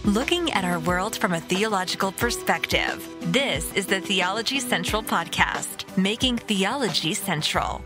Looking at our world from a theological perspective. This is the Theology Central Podcast, making theology central.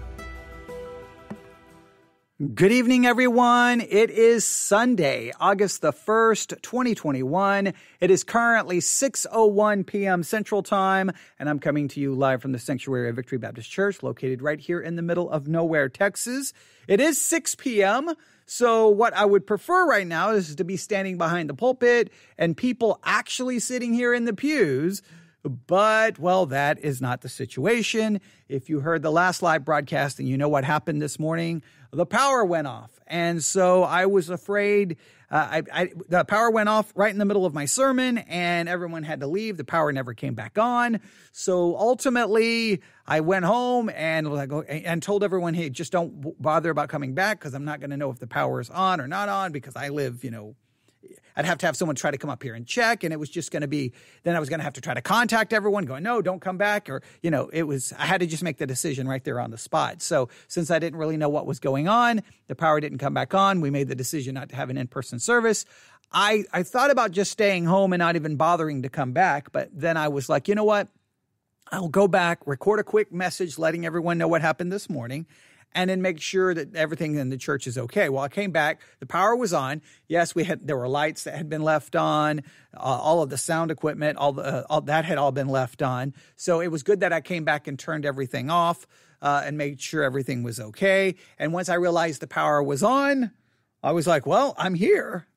Good evening, everyone. It is Sunday, August the 1st, 2021. It is currently 6:01 p.m. Central Time, and I'm coming to you live from the sanctuary of Victory Baptist Church, located right here in the middle of nowhere, Texas. It is 6 p.m., so what I would prefer right now is to be standing behind the pulpit and people actually sitting here in the pews. But, well, that is not the situation. If you heard the last live broadcast and you know what happened this morning, the power went off. And so I was afraid the power went off right in the middle of my sermon and everyone had to leave. The power never came back on. So ultimately, I went home and told everyone, hey, just don't bother about coming back because I'm not going to know if the power is on or not on because I live, I'd have to have someone try to come up here and check, and it was just going to be, then I was going to have to try to contact everyone going, no, don't come back, or, I had to just make the decision right there on the spot. So since I didn't really know what was going on, the power didn't come back on, we made the decision not to have an in-person service. I thought about just staying home and not even bothering to come back, but then I was like, you know what? I'll go back, record a quick message letting everyone know what happened this morning, and then make sure that everything in the church is okay. Well, I came back. The power was on. Yes, there were lights that had been left on. All of the sound equipment, all that had all been left on. So it was good that I came back and turned everything off and made sure everything was okay. And once I realized the power was on, I was like, well, I'm here.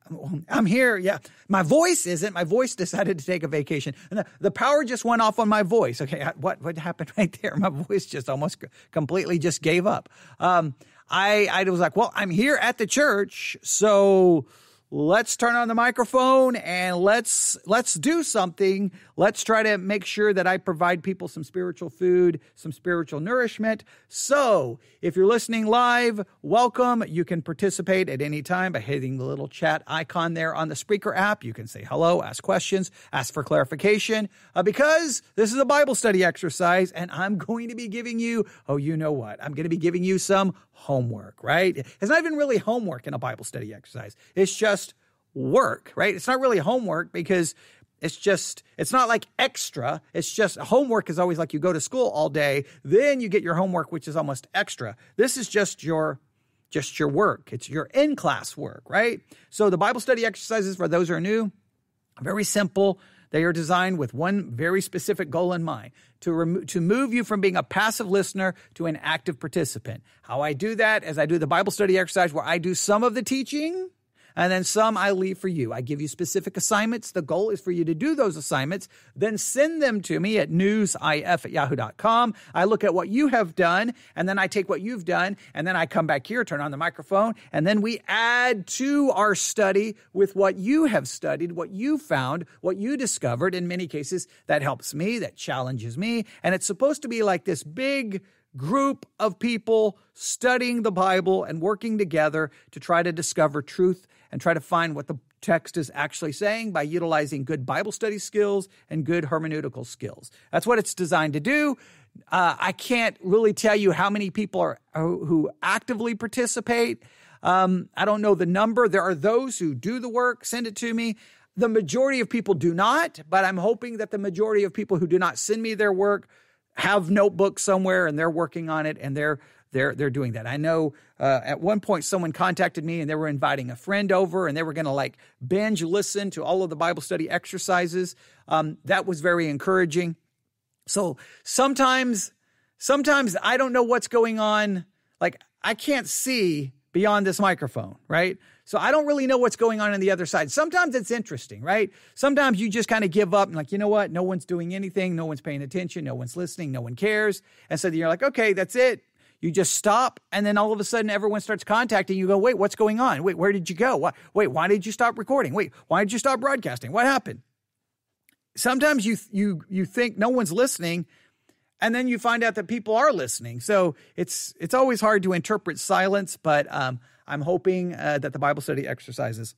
I'm here. Yeah. My voice isn't. My voice decided to take a vacation. And the power just went off on my voice. Okay. What happened right there? My voice just almost completely just gave up. I was like, well, I'm here at the church. So let's turn on the microphone and let's do something. Let's try to make sure that I provide people some spiritual food, some spiritual nourishment. So if you're listening live, welcome. You can participate at any time by hitting the little chat icon there on the Spreaker app. You can say hello, ask questions, ask for clarification, because this is a Bible study exercise and I'm going to be giving you, you know what? I'm going to be giving you some homework, right? It's not even really homework in a Bible study exercise. It's just work, right? It's not really homework because it's not like extra. It's just homework is always like you go to school all day, then you get your homework, which is almost extra. This is just your work. It's your in-class work, right? So the Bible study exercises, for those who are new, very simple. They are designed with one very specific goal in mind, to move you from being a passive listener to an active participant. How I do that is I do the Bible study exercise where I do some of the teaching and then some I leave for you. I give you specific assignments. The goal is for you to do those assignments, then send them to me at newsif@yahoo.com. I look at what you have done, and then I take what you've done, and then I come back here, turn on the microphone, and then we add to our study with what you have studied, what you found, what you discovered. In many cases, that helps me, that challenges me, and it's supposed to be like this big group of people studying the Bible and working together to try to discover truth and try to find what the text is actually saying by utilizing good Bible study skills and good hermeneutical skills. That's what it's designed to do. I can't really tell you how many people are who actively participate. I don't know the number. There are those who do the work, send it to me. The majority of people do not, but I'm hoping that the majority of people who do not send me their work have notebooks somewhere and they're working on it and they're doing that. I know at one point someone contacted me and they were inviting a friend over and they were going to binge listen to all of the Bible study exercises. That was very encouraging. So sometimes I don't know what's going on. I can't see beyond this microphone, right? So I don't really know what's going on the other side. Sometimes it's interesting, right? Sometimes you just kind of give up and you know what? No one's doing anything. No one's paying attention. No one's listening. No one cares. And so you're like, okay, that's it. You just stop. And then all of a sudden everyone starts contacting you. Go, wait, what's going on? Wait, where did you go? Wait, why did you stop recording? Wait, why did you stop broadcasting? What happened? Sometimes you think no one's listening. And then you find out that people are listening. So it's always hard to interpret silence, but I'm hoping that the Bible study exercises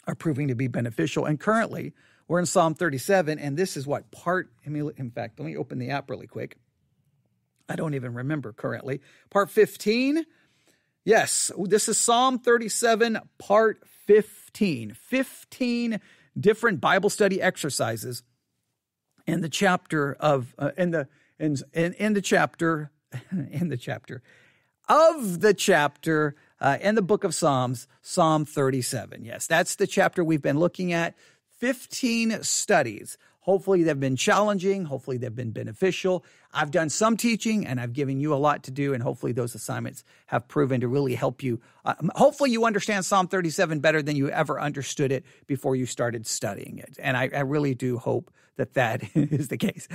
are proving to be beneficial. And currently, we're in Psalm 37, and this is what in fact, let me open the app really quick. I don't even remember currently. Part 15. Yes, this is Psalm 37, part 15. 15 different Bible study exercises in the chapter of in the book of Psalms, Psalm 37. Yes, that's the chapter we've been looking at. 15 studies. Hopefully they've been challenging. Hopefully they've been beneficial. I've done some teaching and I've given you a lot to do, and hopefully those assignments have proven to really help you. Hopefully you understand Psalm 37 better than you ever understood it before you started studying it. And I really do hope that is the case.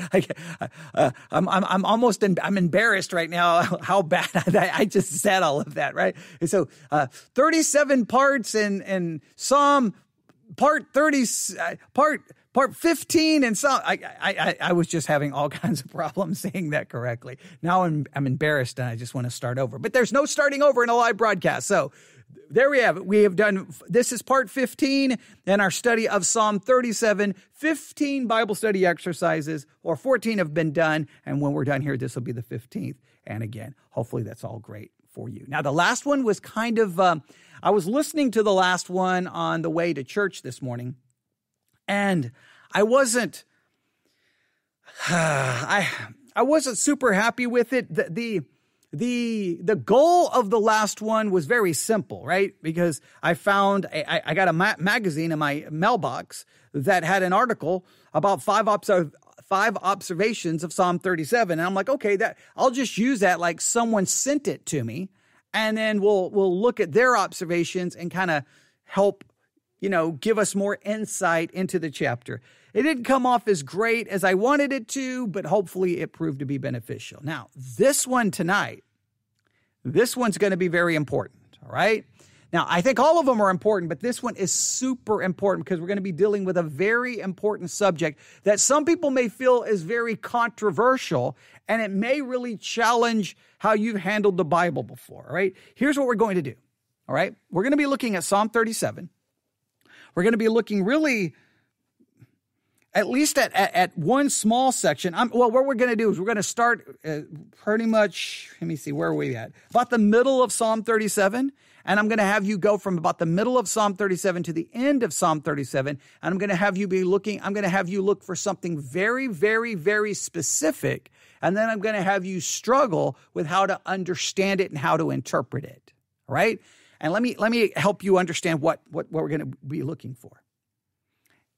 I'm embarrassed right now how bad I just said all of that, right? And so 37 parts in Psalm part 15 and Psalm. I was just having all kinds of problems saying that correctly. Now I'm embarrassed and I just want to start over. But there's no starting over in a live broadcast. So there we have it. We have done, this is part 15 in our study of Psalm 37, 15 Bible study exercises, or 14 have been done. And when we're done here, this will be the 15th. And again, hopefully that's all great for you. Now, the last one was kind of, I was listening to the last one on the way to church this morning, and I wasn't super happy with it. The goal of the last one was very simple, right? Because I found, I got a magazine in my mailbox that had an article about five observations of Psalm 37. And I'm like, okay, I'll just use that like someone sent it to me. And then we'll look at their observations and kind of help, give us more insight into the chapter. It didn't come off as great as I wanted it to, but hopefully it proved to be beneficial. Now, this one tonight, this one's going to be very important, all right? Now, I think all of them are important, but this one is super important because we're going to be dealing with a very important subject that some people may feel is very controversial, and it may really challenge how you've handled the Bible before, all right? Here's what we're going to do, all right? We're going to be looking at Psalm 37. We're going to be looking really at least at one small section. What we're going to do is we're going to start pretty much, let me see, where are we at? About the middle of Psalm 37. And I'm going to have you go from about the middle of Psalm 37 to the end of Psalm 37. And I'm going to have you look for something very, very, very specific. And then I'm going to have you struggle with how to understand it and how to interpret it. All right? And let me help you understand what we're going to be looking for.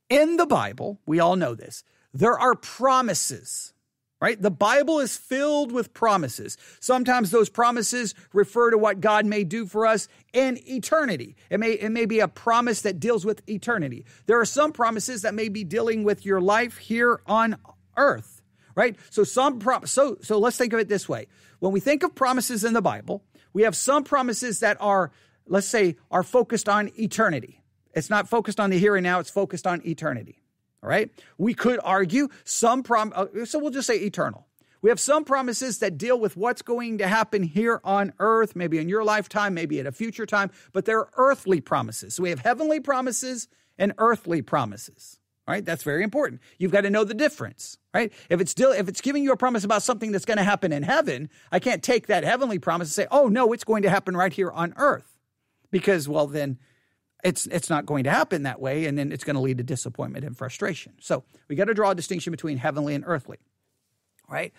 In the Bible, we all know this, there are promises, right? The Bible is filled with promises. Sometimes those promises refer to what God may do for us in eternity. It may be a promise that deals with eternity. There are some promises that may be dealing with your life here on earth, right? So let's think of it this way. When we think of promises in the Bible, we have some promises that are, let's say, are focused on eternity. It's not focused on the here and now. It's focused on eternity. All right. We could argue so we'll just say eternal. We have some promises that deal with what's going to happen here on earth, maybe in your lifetime, maybe at a future time, but they're earthly promises. So we have heavenly promises and earthly promises. All right. That's very important. You've got to know the difference, right? If it's giving you a promise about something that's going to happen in heaven, I can't take that heavenly promise and say, oh no, it's going to happen right here on earth, because, well, then it's not going to happen that way, and then it's going to lead to disappointment and frustration. So we got to draw a distinction between heavenly and earthly, right?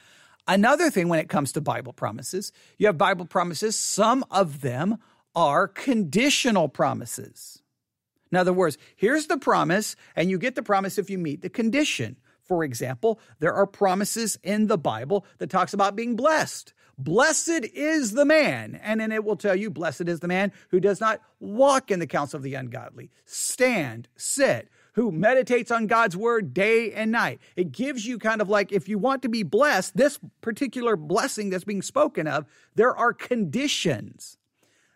Another thing when it comes to Bible promises, you have Bible promises. Some of them are conditional promises. In other words, here's the promise, and you get the promise if you meet the condition. For example, there are promises in the Bible that talks about being blessed. Blessed is the man. And then it will tell you, blessed is the man who does not walk in the counsel of the ungodly, sit, who meditates on God's word day and night. It gives you kind of like, if you want to be blessed, this particular blessing that's being spoken of, there are conditions.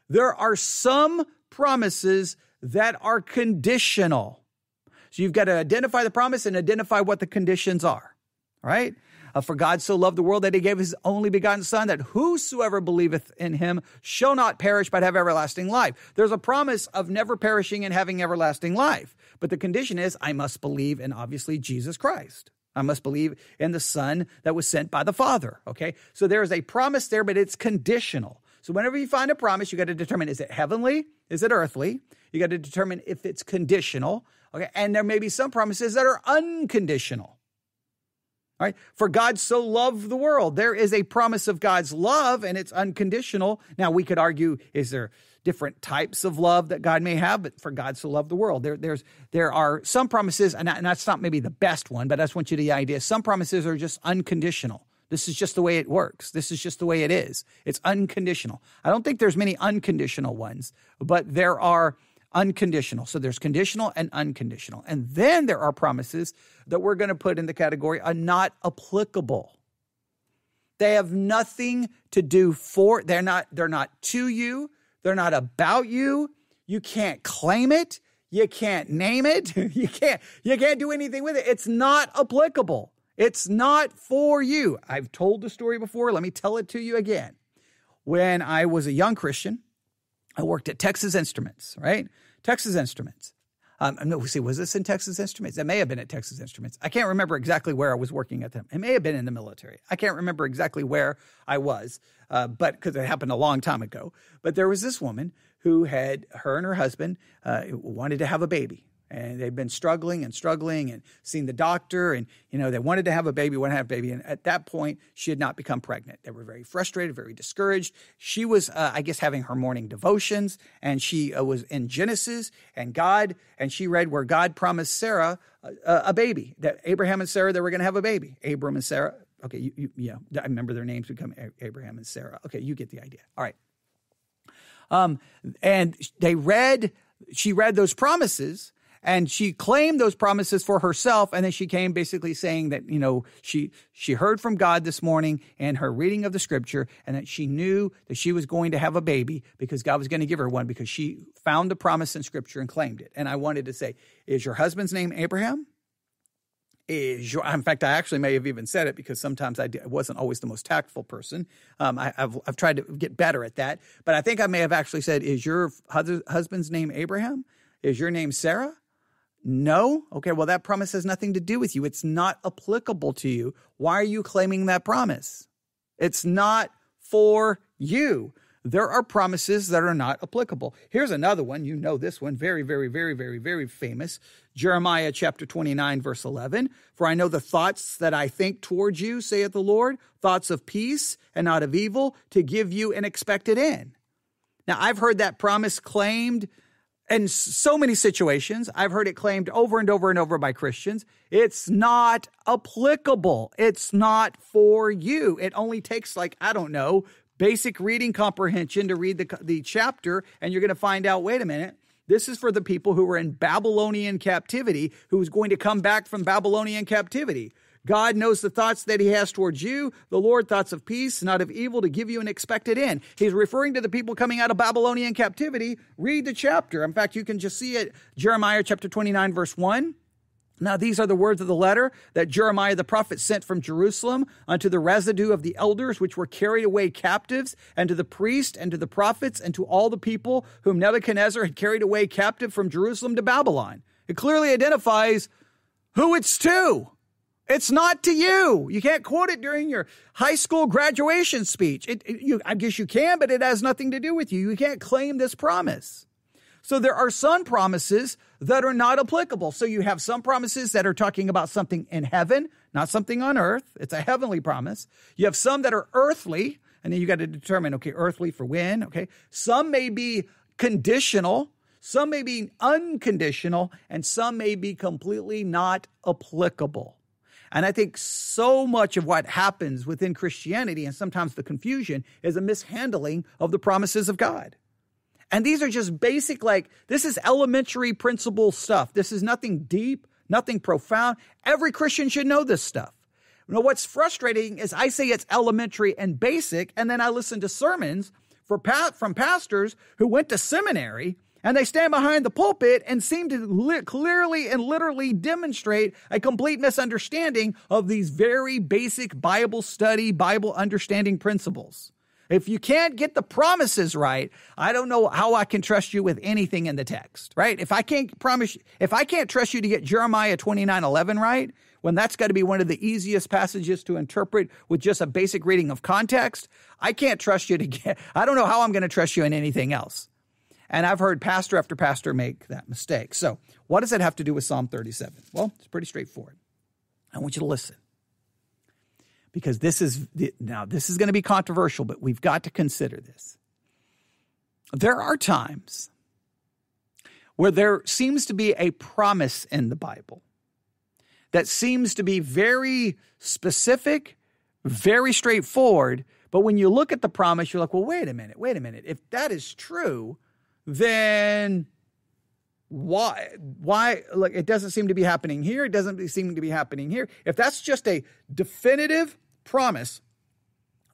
There are some promises that are conditional. So you've got to identify the promise and identify what the conditions are, all right? For God so loved the world that he gave his only begotten son, that whosoever believeth in him shall not perish but have everlasting life. There's a promise of never perishing and having everlasting life. But the condition is I must believe in, obviously, Jesus Christ. I must believe in the Son that was sent by the Father, okay? So there is a promise there, but it's conditional. So whenever you find a promise, you got to determine, is it heavenly? Is it earthly? You got to determine if it's conditional. Okay. And there may be some promises that are unconditional. All right. For God so loved the world. There is a promise of God's love and it's unconditional. Now we could argue, is there different types of love that God may have? But for God so loved the world, there are some promises, and that's not maybe the best one, but I just want you to the idea. Some promises are just unconditional. This is just the way it works. This is just the way it is. It's unconditional. I don't think there's many unconditional ones, but there are unconditional. So there's conditional and unconditional. And then there are promises that we're going to put in the category are not applicable. They have nothing to do they're not to you. They're not about you. You can't claim it. You can't name it. You can't do anything with it. It's not applicable. It's not for you. I've told the story before. Let me tell it to you again. When I was a young Christian, I worked at Texas Instruments, right? Texas Instruments. Was this in Texas Instruments? It may have been at Texas Instruments. I can't remember exactly where I was working at them. It may have been in the military. I can't remember exactly where I was, but because it happened a long time ago. But there was this woman who her and her husband wanted to have a baby. And they've been struggling and seen the doctor, and, they wanted to have a baby, And at that point, she had not become pregnant. They were very frustrated, very discouraged. She was, having her morning devotions, and she was in Genesis and she read where God promised Sarah a baby, that Abraham and Sarah, they were going to have a baby. Abram and Sarah. Okay. I remember their names become Abraham and Sarah. Okay. You get the idea. All right. And she read those promises. And she claimed those promises for herself. And then she came basically saying that, she heard from God this morning in her reading of the scripture, and that she knew that she was going to have a baby because God was going to give her one because she found the promise in scripture and claimed it. And I wanted to say, is your husband's name Abraham? In fact, I actually may have even said it because sometimes I wasn't always the most tactful person. I've tried to get better at that. But I think I may have actually said, is your husband's name Abraham? Is your name Sarah? No? Okay, well, that promise has nothing to do with you. It's not applicable to you. Why are you claiming that promise? It's not for you. There are promises that are not applicable. Here's another one. You know this one. Very, very, very, very, very famous. Jeremiah chapter 29, verse 11. For I know the thoughts that I think towards you, saith the Lord, thoughts of peace and not of evil, to give you an expected end. Now, I've heard that promise claimed in so many situations. I've heard it claimed over and over and over by Christians. It's not applicable. It's not for you. It only takes basic reading comprehension to read the chapter, and you're going to find out, wait a minute, this is for the people who were in Babylonian captivity, who's going to come back from Babylonian captivity. God knows the thoughts that he has towards you, the Lord, thoughts of peace, not of evil, to give you an expected end. He's referring to the people coming out of Babylonian captivity. Read the chapter. In fact, you can just see it, Jeremiah chapter 29, verse 1. Now, these are the words of the letter that Jeremiah the prophet sent from Jerusalem unto the residue of the elders which were carried away captives, and to the priests and to the prophets and to all the people whom Nebuchadnezzar had carried away captive from Jerusalem to Babylon. It clearly identifies who it's to. It's not to you. You can't quote it during your high school graduation speech. I guess you can, but it has nothing to do with you. You can't claim this promise. So there are some promises that are not applicable. So you have some promises that are talking about something in heaven, not something on earth. It's a heavenly promise. You have some that are earthly, and then you got to determine, okay, earthly for when, okay? Some may be conditional, some may be unconditional, and some may be completely not applicable. And I think so much of what happens within Christianity, and sometimes the confusion, is a mishandling of the promises of God. And these are just basic, this is elementary principle stuff. This is nothing deep, nothing profound. Every Christian should know this stuff. Now, what's frustrating is I say it's elementary and basic, and then I listen to sermons from pastors who went to seminary, and they stand behind the pulpit and seem to clearly and literally demonstrate a complete misunderstanding of these very basic Bible study, Bible understanding principles. If you can't get the promises right, I don't know how I can trust you with anything in the text, right? If I can't trust you to get Jeremiah 29:11 right, when that's got to be one of the easiest passages to interpret with just a basic reading of context, I can't trust you to get, I don't know how I'm going to trust you in anything else. And I've heard pastor after pastor make that mistake. So what does it have to do with Psalm 37? Well, it's pretty straightforward. I want you to listen. Because this is going to be controversial, but we've got to consider this. There are times where there seems to be a promise in the Bible that seems to be very specific, very straightforward. But when you look at the promise, you're like, well, wait a minute. If that is true, then why? Look, it doesn't seem to be happening here. It doesn't seem to be happening here. If that's just a definitive promise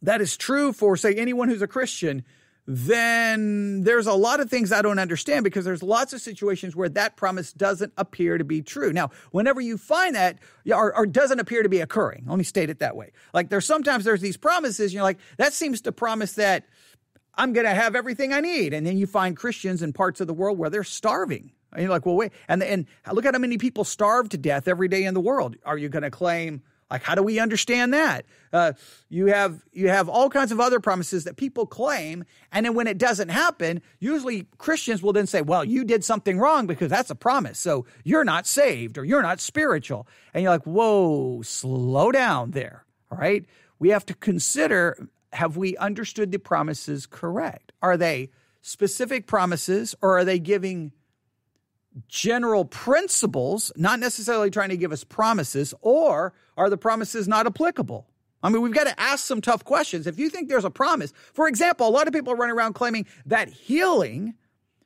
that is true for, say, anyone who's a Christian, then there's a lot of things I don't understand, because there's lots of situations where that promise doesn't appear to be true. Now, whenever you find that, or doesn't appear to be occurring, let me state it that way. Like sometimes there's these promises, and you're like, that seems to promise that I'm going to have everything I need. And then you find Christians in parts of the world where they're starving. And you're like, well, wait, and look at how many people starve to death every day in the world. Are you going to claim, like, how do we understand that? You have all kinds of other promises that people claim, and then when it doesn't happen, usually Christians will then say, well, you did something wrong because that's a promise, so you're not saved or you're not spiritual. And you're like, whoa, slow down there, all right? We have to consider, have we understood the promises correct? Are they specific promises, or are they giving general principles, not necessarily trying to give us promises, or are the promises not applicable? I mean, we've got to ask some tough questions. If you think there's a promise, for example, a lot of people run around claiming that healing,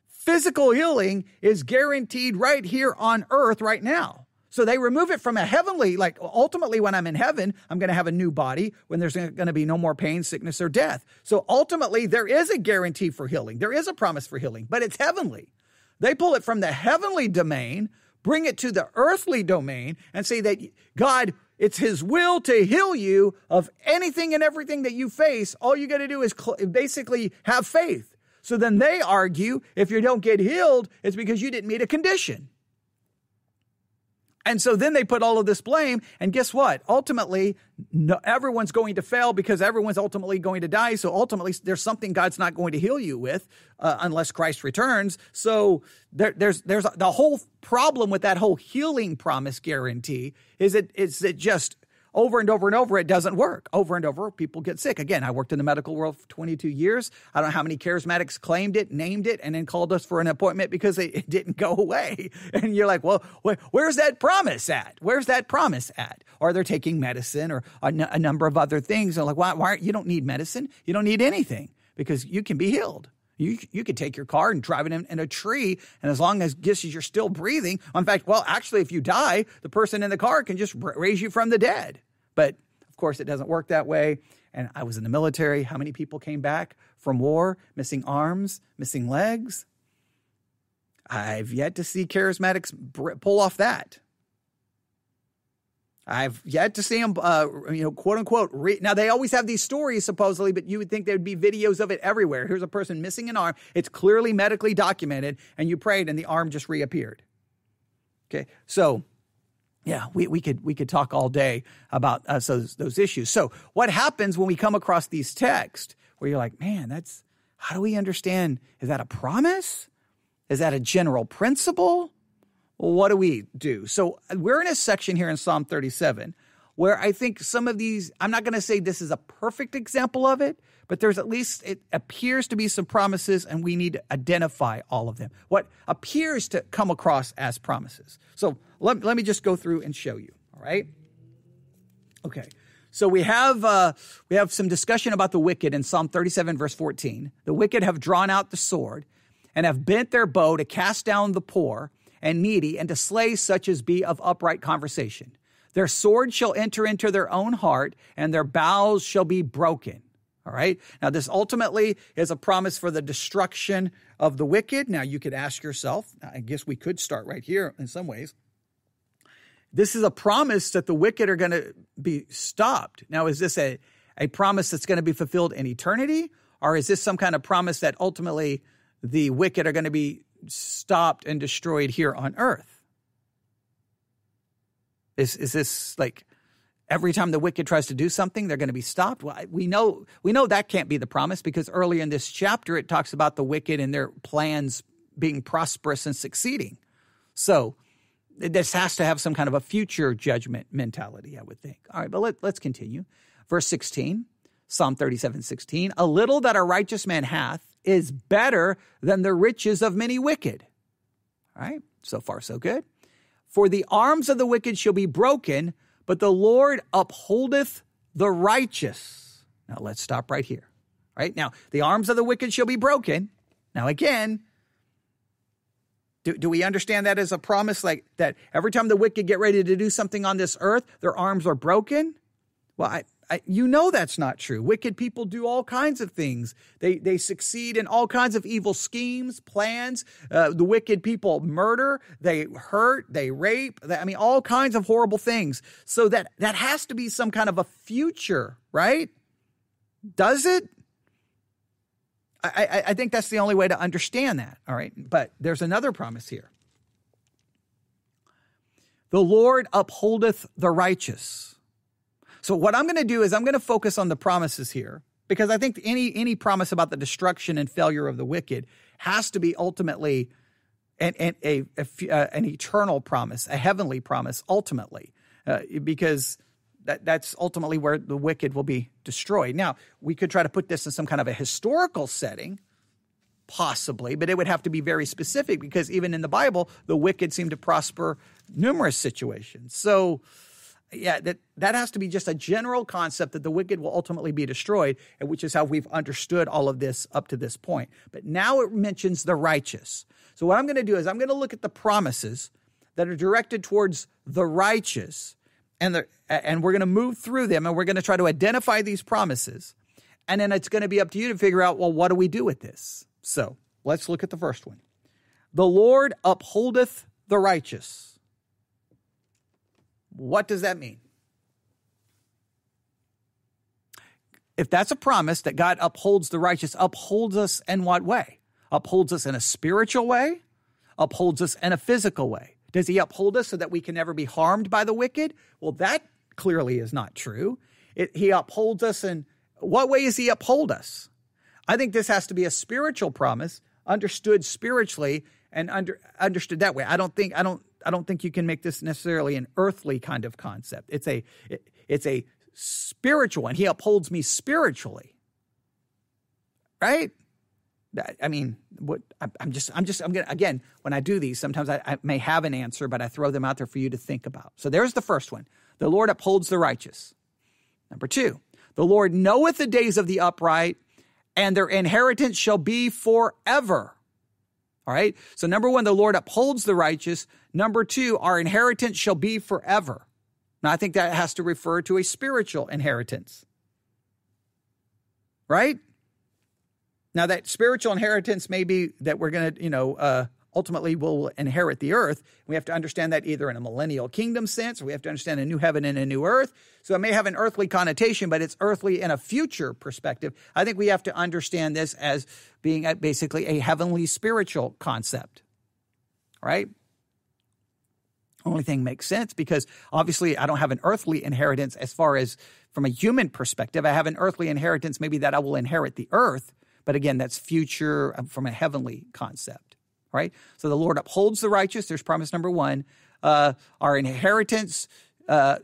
physical healing, is guaranteed right here on earth right now. So they remove it from a heavenly, like ultimately when I'm in heaven, I'm going to have a new body when there's going to be no more pain, sickness, or death. So ultimately there is a guarantee for healing. There is a promise for healing, but it's heavenly. They pull it from the heavenly domain, bring it to the earthly domain, and say that God, it's his will to heal you of anything and everything that you face. All you got to do is basically have faith. So then they argue, if you don't get healed, it's because you didn't meet a condition. And so then they put all of this blame, and guess what? Ultimately, everyone's going to fail because everyone's ultimately going to die. So ultimately, there's something God's not going to heal you with unless Christ returns. So there's the whole problem with that whole healing promise guarantee is it just over and over and over, it doesn't work. Over and over, people get sick. Again, I worked in the medical world for 22 years. I don't know how many charismatics claimed it, named it, and then called us for an appointment because it didn't go away. And you're like, well, where's that promise at? Where's that promise at? Or they're taking medicine or a number of other things. They're like, why? You don't need medicine. You don't need anything because you can be healed. You could take your car and drive it in a tree, and as long as you're still breathing, in fact, well, actually, if you die, the person in the car can just raise you from the dead. But, of course, it doesn't work that way. And I was in the military. How many people came back from war, missing arms, missing legs? I've yet to see charismatics pull off that. I've yet to see them, quote unquote. Now, they always have these stories, supposedly, but you would think there would be videos of it everywhere. Here's a person missing an arm. It's clearly medically documented, and you prayed, and the arm just reappeared. Okay, so yeah, we could talk all day about those issues. So what happens when we come across these texts where you're like, man, how do we understand? Is that a promise? Is that a general principle? Well, what do we do? So we're in a section here in Psalm 37 where I think some of these, I'm not going to say this is a perfect example of it, but there's at least, it appears to be some promises, and we need to identify all of them. What appears to come across as promises. So let me just go through and show you, all right? Okay, so we have some discussion about the wicked in Psalm 37, verse 14. The wicked have drawn out the sword and have bent their bow to cast down the poor and needy and to slay such as be of upright conversation. Their sword shall enter into their own heart, and their bows shall be broken. All right. Now, this ultimately is a promise for the destruction of the wicked. Now, you could ask yourself, I guess we could start right here in some ways. This is a promise that the wicked are going to be stopped. Now, is this a promise that's going to be fulfilled in eternity? Or is this some kind of promise that ultimately the wicked are going to be stopped and destroyed here on earth? Is this like every time the wicked tries to do something, they're going to be stopped? Well, we know that can't be the promise, because earlier in this chapter, it talks about the wicked and their plans being prosperous and succeeding. So this has to have some kind of a future judgment mentality, I would think. All right, but let's continue. Verse 16, Psalm 37:16, a little that a righteous man hath is better than the riches of many wicked. All right, so far so good. For the arms of the wicked shall be broken, but the Lord upholdeth the righteous. Now let's stop right here. All right, now the arms of the wicked shall be broken. Now again, do we understand that as a promise, like that every time the wicked get ready to do something on this earth, their arms are broken? Well, you know that's not true. Wicked people do all kinds of things. They succeed in all kinds of evil schemes, plans. The wicked people murder, they hurt, they rape. All kinds of horrible things. So that has to be some kind of a future, right? Does it? I think that's the only way to understand that, all right? But there's another promise here. The Lord upholdeth the righteous. So what I'm going to do is I'm going to focus on the promises here, because I think any promise about the destruction and failure of the wicked has to be ultimately an eternal promise, a heavenly promise, ultimately, because that's ultimately where the wicked will be destroyed. Now, we could try to put this in some kind of a historical setting, possibly, but it would have to be very specific, because even in the Bible, the wicked seem to prosper numerous situations. So, yeah, that has to be just a general concept that the wicked will ultimately be destroyed, and which is how we've understood all of this up to this point. But now it mentions the righteous. So what I'm going to do is I'm going to look at the promises that are directed towards the righteous, and we're going to move through them, and we're going to try to identify these promises. And then it's going to be up to you to figure out, well, what do we do with this? So let's look at the first one. The Lord upholdeth the righteous. What does that mean? If that's a promise that God upholds the righteous, upholds us in what way? Upholds us in a spiritual way? Upholds us in a physical way? Does he uphold us so that we can never be harmed by the wicked? Well, that clearly is not true. He upholds us in what way does he uphold us? I think this has to be a spiritual promise, understood spiritually and understood that way. I don't think you can make this necessarily an earthly kind of concept. It's a spiritual one. He upholds me spiritually, right? I'm gonna, again, when I do these, sometimes I may have an answer, but I throw them out there for you to think about. So there's the first one. The Lord upholds the righteous. Number two, the Lord knoweth the days of the upright, and their inheritance shall be forever. All right. So number one, the Lord upholds the righteous. Number two, our inheritance shall be forever. Now, I think that has to refer to a spiritual inheritance, right? Now, that spiritual inheritance may be that we're going to, ultimately will inherit the earth. We have to understand that either in a millennial kingdom sense, or we have to understand a new heaven and a new earth. So it may have an earthly connotation, but it's earthly in a future perspective. I think we have to understand this as being basically a heavenly spiritual concept, right? Only thing makes sense, because obviously I don't have an earthly inheritance as far as from a human perspective. I have an earthly inheritance, maybe that I will inherit the earth. But again, that's future from a heavenly concept, right? So the Lord upholds the righteous. There's promise number one. Our inheritance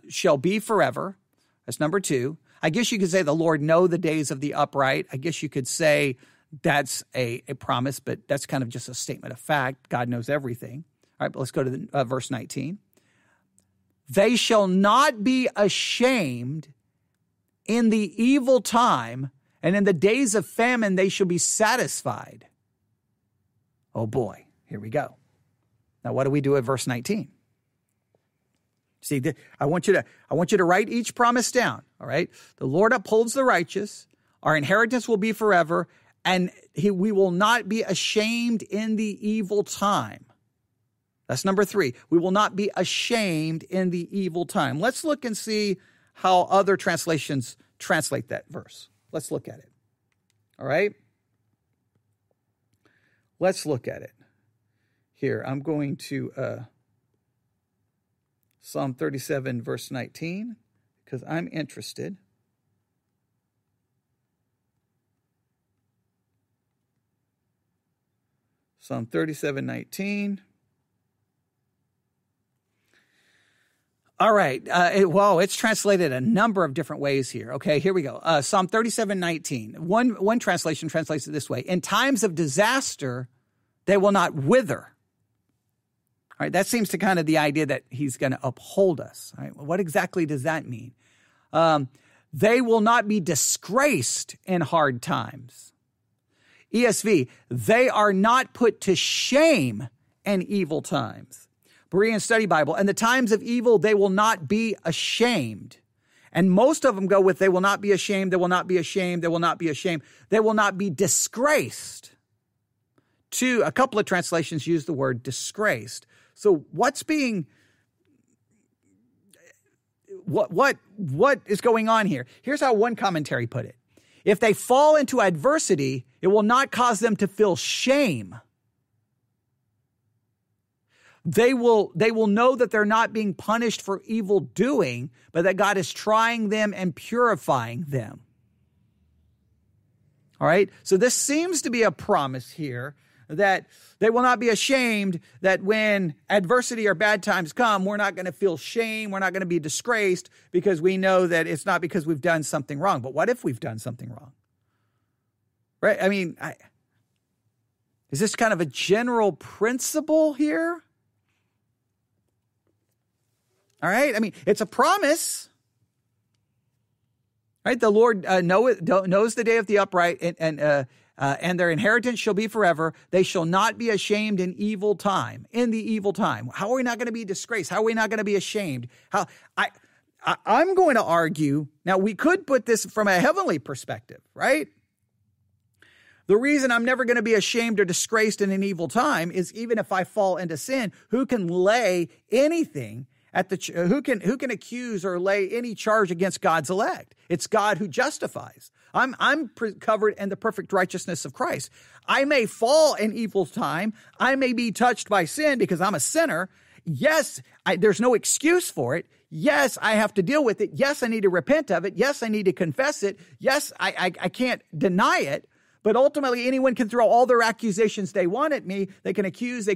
shall be forever. That's number two. I guess you could say the Lord know the days of the upright. I guess you could say that's a promise, but that's kind of just a statement of fact. God knows everything. All right, but let's go to verse 19. They shall not be ashamed in the evil time, and in the days of famine they shall be satisfied. Oh boy, here we go. Now what do we do at verse 19? See, I want you to write each promise down, all right? The Lord upholds the righteous, our inheritance will be forever, and we will not be ashamed in the evil time. That's number three. We will not be ashamed in the evil time. Let's look and see how other translations translate that verse. Let's look at it. All right? Let's look at it. Here, I'm going to Psalm 37, verse 19, because I'm interested. Psalm 37, 19. All right. It's translated a number of different ways here. Okay, here we go. Psalm 37, 19. One translation translates it this way. In times of disaster, they will not wither. All right, that seems to kind of the idea that he's going to uphold us. All right, what exactly does that mean? They will not be disgraced in hard times. ESV, they are not put to shame in evil times. Berean Study Bible, in the times of evil, they will not be ashamed. And most of them go with, they will not be ashamed, they will not be ashamed, they will not be ashamed. They will not be disgraced. A couple of translations use the word disgraced. So what is going on here? Here's how one commentary put it. If they fall into adversity, it will not cause them to feel shame. They will know that they're not being punished for evil doing, but that God is trying them and purifying them. All right? So this seems to be a promise here that they will not be ashamed, that when adversity or bad times come, we're not going to feel shame, we're not going to be disgraced, because we know that it's not because we've done something wrong. But what if we've done something wrong? Right? I mean, is this kind of a general principle here? All right? I mean, it's a promise. Right? The Lord knows the day of the upright, and their inheritance shall be forever. They shall not be ashamed in the evil time. How are we not going to be disgraced? How are we not going to be ashamed? I'm going to argue, now we could put this from a heavenly perspective, right? The reason I'm never going to be ashamed or disgraced in an evil time is even if I fall into sin, who can lay anything who can accuse or lay any charge against God's elect? It's God who justifies. I'm covered in the perfect righteousness of Christ. I may fall in evil time. I may be touched by sin because I'm a sinner. Yes, there's no excuse for it. Yes, I have to deal with it. Yes, I need to repent of it. Yes, I need to confess it. Yes, I can't deny it. But ultimately, anyone can throw all their accusations they want at me. They can accuse,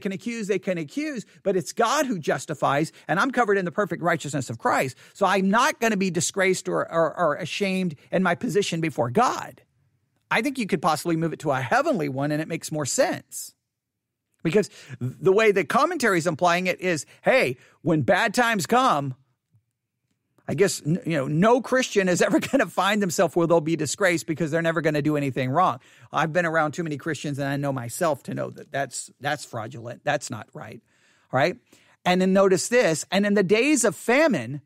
but it's God who justifies, and I'm covered in the perfect righteousness of Christ. So I'm not going to be disgraced or ashamed in my position before God. I think you could possibly move it to a heavenly one, and it makes more sense. Because the way the commentary is implying it is, hey, when bad times come, I guess, no Christian is ever going to find themselves where they'll be disgraced because they're never going to do anything wrong. I've been around too many Christians, and I know myself to know that that's fraudulent. That's not right. All right. And then notice this, and in the days of famine,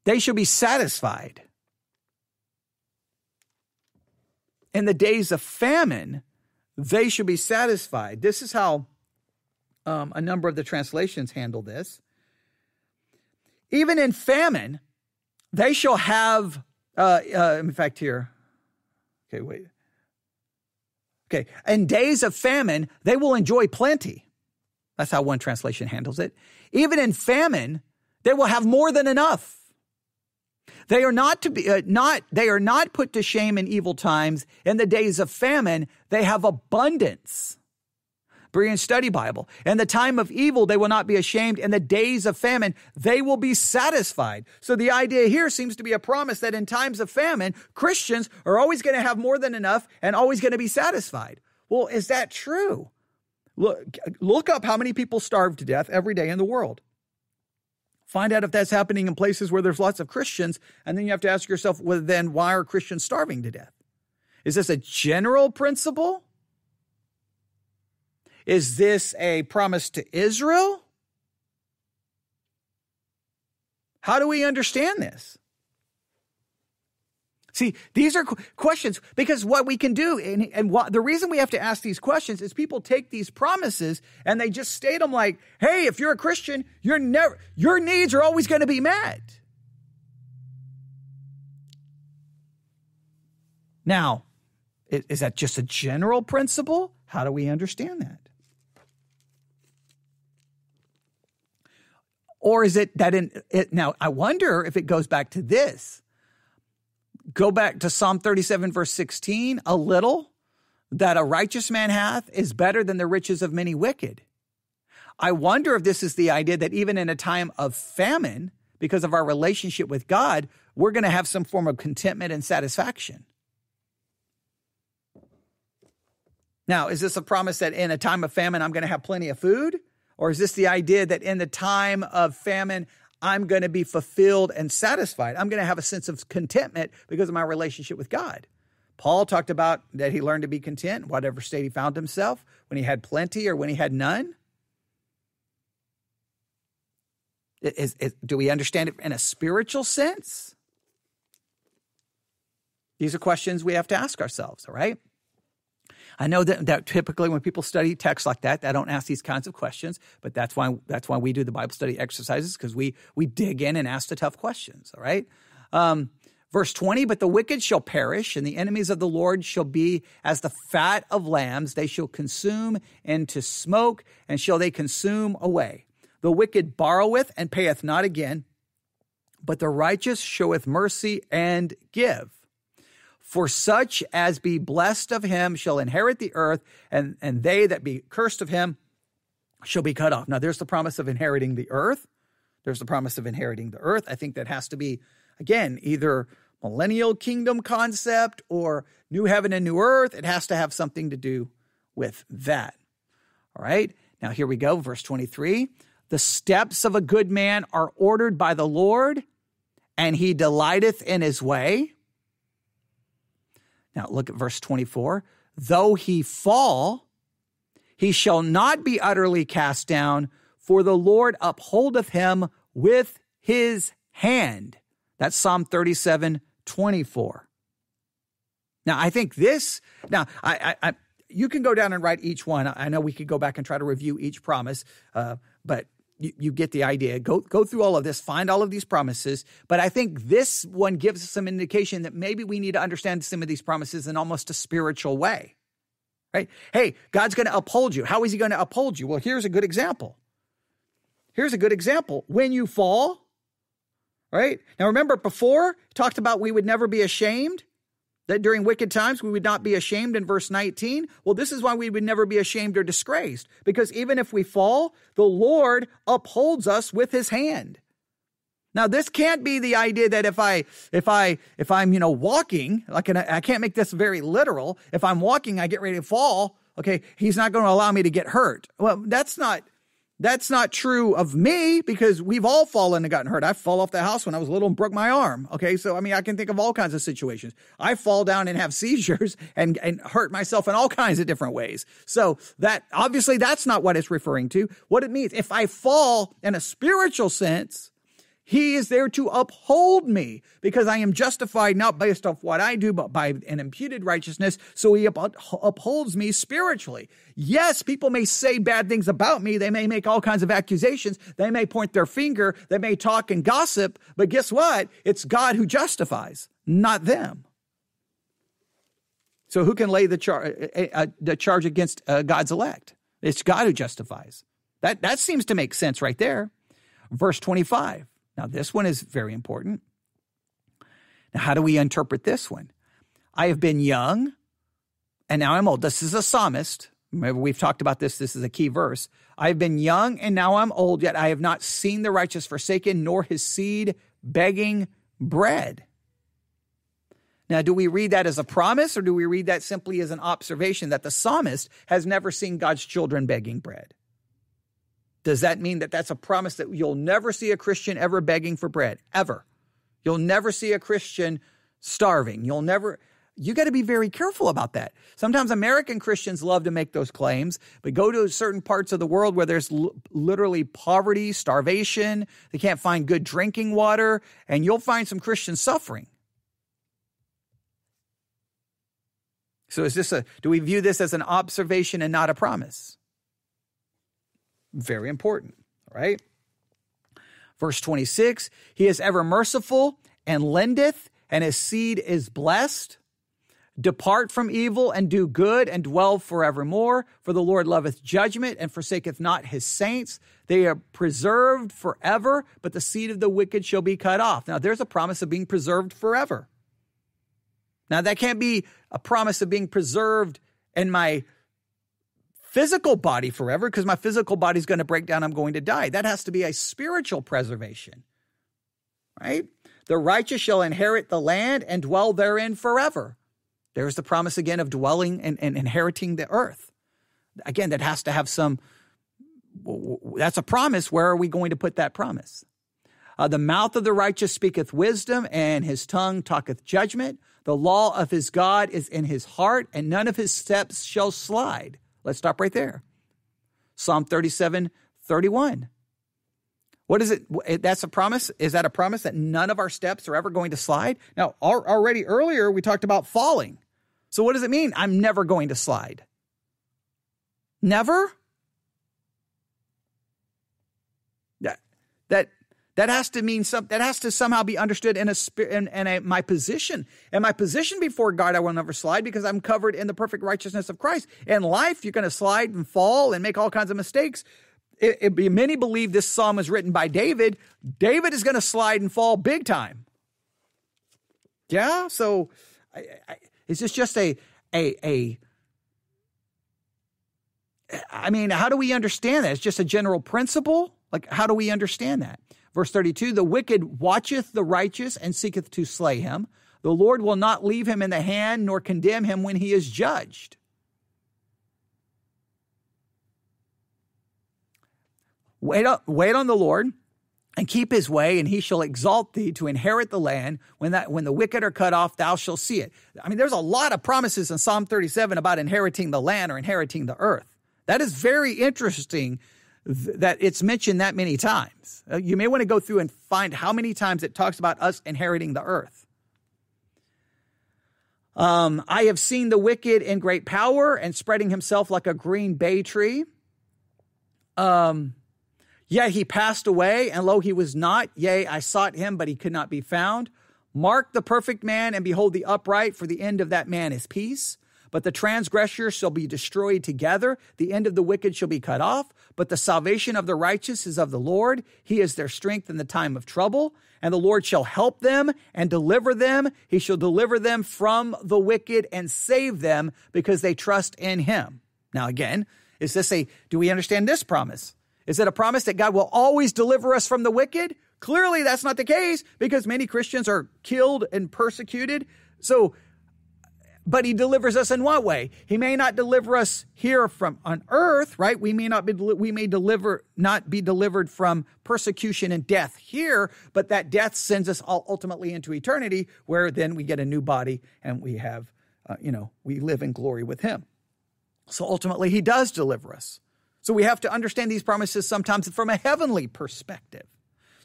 they shall be satisfied. In the days of famine, they shall be satisfied. This is how a number of the translations handle this. Even in famine, they shall have, in fact here, okay, wait. Okay, in days of famine, they will enjoy plenty. That's how one translation handles it. Even in famine, they will have more than enough. They are not put to shame in evil times. In the days of famine, they have abundance. Berean Study Bible. In the time of evil, they will not be ashamed. In the days of famine, they will be satisfied. So the idea here seems to be a promise that in times of famine, Christians are always going to have more than enough and always going to be satisfied. Well, is that true? Look up how many people starve to death every day in the world. Find out if that's happening in places where there's lots of Christians, and then you have to ask yourself, well, then why are Christians starving to death? Is this a general principle? Is this a promise to Israel? How do we understand this? See, these are questions, because what we can do, and the reason we have to ask these questions is people take these promises and they just state them like, hey, if you're a Christian, your needs are always going to be met. Now, is that just a general principle? How do we understand that? Or is it that now I wonder if it goes back to this. Go back to Psalm 37, verse 16, a little that a righteous man hath is better than the riches of many wicked. I wonder if this is the idea that even in a time of famine, because of our relationship with God, we're going to have some form of contentment and satisfaction. Now, is this a promise that in a time of famine, I'm going to have plenty of food? Or is this the idea that in the time of famine, I'm going to be fulfilled and satisfied? I'm going to have a sense of contentment because of my relationship with God. Paul talked about that he learned to be content, whatever state he found himself, when he had plenty or when he had none. Do we understand it in a spiritual sense? These are questions we have to ask ourselves, all right? I know that typically when people study texts like that, they don't ask these kinds of questions, but that's why we do the Bible study exercises, because we dig in and ask the tough questions, all right? Verse 20, but the wicked shall perish, and the enemies of the Lord shall be as the fat of lambs. They shall consume into smoke, and shall they consume away. The wicked borroweth and payeth not again, but the righteous showeth mercy and give. For such as be blessed of him shall inherit the earth, and they that be cursed of him shall be cut off. Now, there's the promise of inheriting the earth. There's the promise of inheriting the earth. I think that has to be, again, either millennial kingdom concept or new heaven and new earth. It has to have something to do with that. All right. Now, here we go. Verse 23. The steps of a good man are ordered by the Lord, and he delighteth in his way. Now look at verse 24. Though he fall, he shall not be utterly cast down, for the Lord upholdeth him with his hand. That's Psalm 37, 24. Now I think this, you can go down and write each one. I know we could go back and try to review each promise, but you get the idea. Go through all of this, find all of these promises. But I think this one gives us some indication that maybe we need to understand some of these promises in almost a spiritual way, right? Hey, God's going to uphold you. How is he going to uphold you? Well, here's a good example. When you fall, right? Now, remember before, talked about we would never be ashamed, that during wicked times we would not be ashamed in verse 19. Well, this is why we would never be ashamed or disgraced, because even if we fall, the Lord upholds us with his hand. Now, this can't be the idea that if I'm walking, I can't make this very literal. If I'm walking, I get ready to fall. Okay, he's not going to allow me to get hurt. Well, that's not true of me, because we've all fallen and gotten hurt. I fell off the house when I was little and broke my arm. Okay, so I can think of all kinds of situations. I fall down and have seizures and hurt myself in all kinds of different ways. So that obviously that's not what it's referring to. What it means, if I fall in a spiritual sense, he is there to uphold me, because I am justified not based off what I do, but by an imputed righteousness. So he upholds me spiritually. Yes, people may say bad things about me. They may make all kinds of accusations. They may point their finger. They may talk and gossip. But guess what? It's God who justifies, not them. So who can lay the charge against God's elect? It's God who justifies. That seems to make sense right there. Verse 25. Now, this one is very important. Now, how do we interpret this one? I have been young, and now I'm old. This is a psalmist. Remember, we've talked about this. This is a key verse. I have been young, and now I'm old, yet I have not seen the righteous forsaken, nor his seed begging bread. Now, do we read that as a promise, or do we read that simply as an observation that the psalmist has never seen God's children begging bread? Does that mean that that's a promise that you'll never see a Christian ever begging for bread, ever? You'll never see a Christian starving. You got to be very careful about that. Sometimes American Christians love to make those claims, but go to certain parts of the world where there's literally poverty, starvation, they can't find good drinking water, and you'll find some Christians suffering. So do we view this as an observation and not a promise? Very important, right? Verse 26, he is ever merciful and lendeth, and his seed is blessed. Depart from evil and do good and dwell forevermore. For the Lord loveth judgment and forsaketh not his saints. They are preserved forever, but the seed of the wicked shall be cut off. Now, there's a promise of being preserved forever. Now, that can't be a promise of being preserved in my physical body forever, because my physical body is going to break down. I'm going to die. That has to be a spiritual preservation, right? The righteous shall inherit the land and dwell therein forever. There's the promise again of dwelling and inheriting the earth. Again, that has to have that's a promise. Where are we going to put that promise? The mouth of the righteous speaketh wisdom, and his tongue talketh judgment. The law of his God is in his heart, and none of his steps shall slide. Let's stop right there. Psalm 37:31. What is it? That's a promise. Is that a promise that none of our steps are ever going to slide? Now, already earlier, we talked about falling. So what does it mean? I'm never going to slide. Never? That has to mean something. That has to somehow be understood in my position. And my position before God, I will never slide, because I'm covered in the perfect righteousness of Christ. In life, you're going to slide and fall and make all kinds of mistakes. Many believe this psalm was written by David. David is going to slide and fall big time. Yeah, so is this just I mean, how do we understand that? It's just a general principle? Like, how do we understand that? Verse 32, the wicked watcheth the righteous and seeketh to slay him. The Lord will not leave him in the hand, nor condemn him when he is judged. Wait on the Lord and keep his way, and he shall exalt thee to inherit the land. When the wicked are cut off, thou shalt see it. I mean, there's a lot of promises in Psalm 37 about inheriting the land or inheriting the earth. That is very interesting that it's mentioned that many times. You may want to go through and find how many times it talks about us inheriting the earth. I have seen the wicked in great power and spreading himself like a green bay tree. Yet he passed away, and lo, he was not. Yea, I sought him, but he could not be found. Mark the perfect man, and behold the upright, for the end of that man is peace. But the transgressors shall be destroyed together. The end of the wicked shall be cut off. But the salvation of the righteous is of the Lord. He is their strength in the time of trouble. And the Lord shall help them and deliver them. He shall deliver them from the wicked and save them, because they trust in him. Now again, do we understand this promise? Is it a promise that God will always deliver us from the wicked? Clearly that's not the case, because many Christians are killed and persecuted. But he delivers us in what way? He may not deliver us here on earth, right? We may not be delivered from persecution and death here, but that death sends us ultimately into eternity, where then we get a new body and we have, we live in glory with him. So ultimately he does deliver us. So we have to understand these promises sometimes from a heavenly perspective.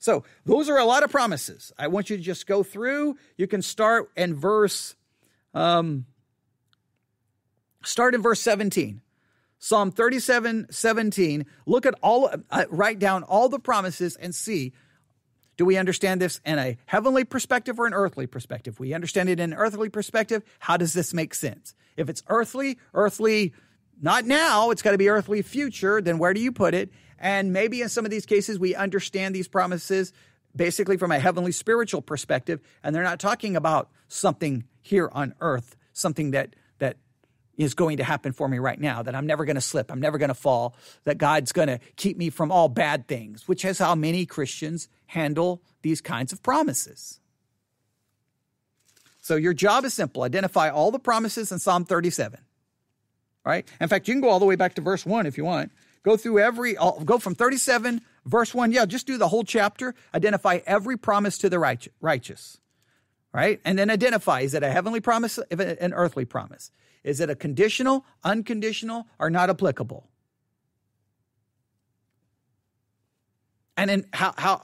So those are a lot of promises. I want you to just go through. You can start in verse 17. Psalm 37:17. Look at write down all the promises and see, do we understand this in a heavenly perspective or an earthly perspective? We understand it in an earthly perspective. How does this make sense? If it's earthly, not now, it's got to be earthly future, then where do you put it? And maybe in some of these cases, we understand these promises basically from a heavenly spiritual perspective, and they're not talking about something here on earth, something that is going to happen for me right now, that I'm never going to slip, I'm never going to fall, that God's going to keep me from all bad things, which is how many Christians handle these kinds of promises. So your job is simple. Identify all the promises in Psalm 37. Right? In fact, you can go all the way back to verse 1 if you want. Go from 37, verse 1. Yeah, just do the whole chapter. Identify every promise to the righteous. Right? And then identify, is it a heavenly promise, an earthly promise? Is it a conditional, unconditional, or not applicable? And then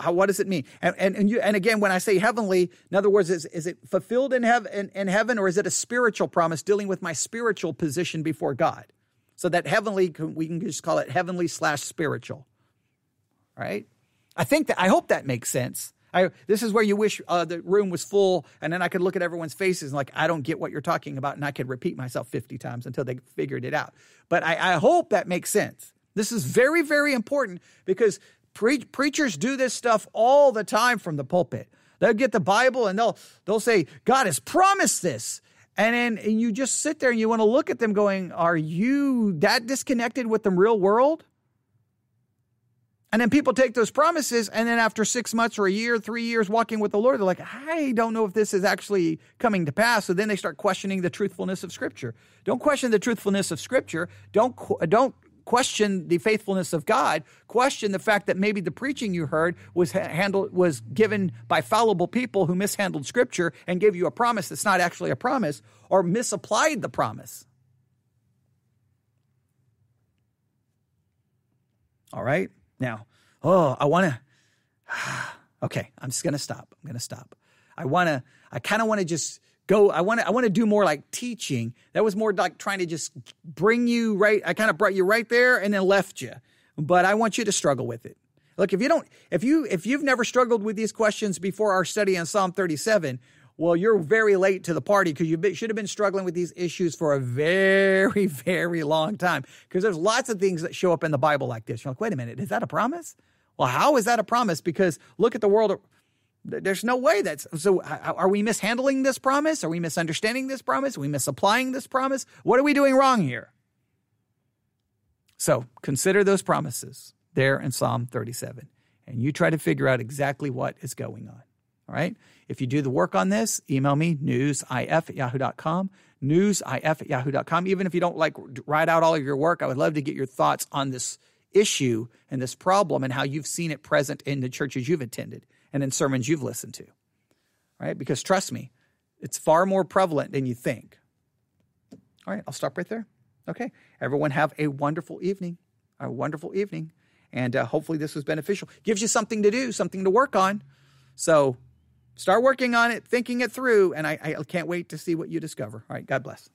what does it mean? And again, when I say heavenly, in other words, is it fulfilled in heaven, or is it a spiritual promise dealing with my spiritual position before God? So that heavenly, we can just call it heavenly/spiritual, right? I hope that makes sense. This is where you wish the room was full, and then I could look at everyone's faces and like, I don't get what you're talking about, and I could repeat myself 50 times until they figured it out. But I hope that makes sense. This is very, very important because preachers do this stuff all the time from the pulpit. They'll get the Bible and they'll say, God has promised this. And then you just sit there and you want to look at them going, are you that disconnected with the real world? And then people take those promises, and then after 6 months or a year, 3 years walking with the Lord, they're like, I don't know if this is actually coming to pass. So then they start questioning the truthfulness of Scripture. Don't question the truthfulness of Scripture. Don't question the faithfulness of God. Question the fact that maybe the preaching you heard was given by fallible people who mishandled Scripture and gave you a promise that's not actually a promise, or misapplied the promise. All right? Now, okay, I'm just going to stop. I kind of want to just go. I want to do more like teaching. That was more like trying to just bring you right. I kind of brought you right there and then left you. But I want you to struggle with it. Look, if you've never struggled with these questions before our study on Psalm 37, well, you're very late to the party, because you should have been struggling with these issues for a very, very long time, because there's lots of things that show up in the Bible like this. You're like, wait a minute, is that a promise? Well, how is that a promise? Because look at the world. There's no way so are we mishandling this promise? Are we misunderstanding this promise? Are we misapplying this promise? What are we doing wrong here? So consider those promises there in Psalm 37, and you try to figure out exactly what is going on. All right. If you do the work on this, email me, newsif@yahoo.com, newsif@yahoo.com. Even if you don't write out all of your work, I would love to get your thoughts on this issue and this problem and how you've seen it present in the churches you've attended and in sermons you've listened to. All right. Because trust me, it's far more prevalent than you think. All right. I'll stop right there. Okay. Everyone have a wonderful evening. And hopefully this was beneficial. Gives you something to do, something to work on. So start working on it, thinking it through, and I can't wait to see what you discover. All right, God bless.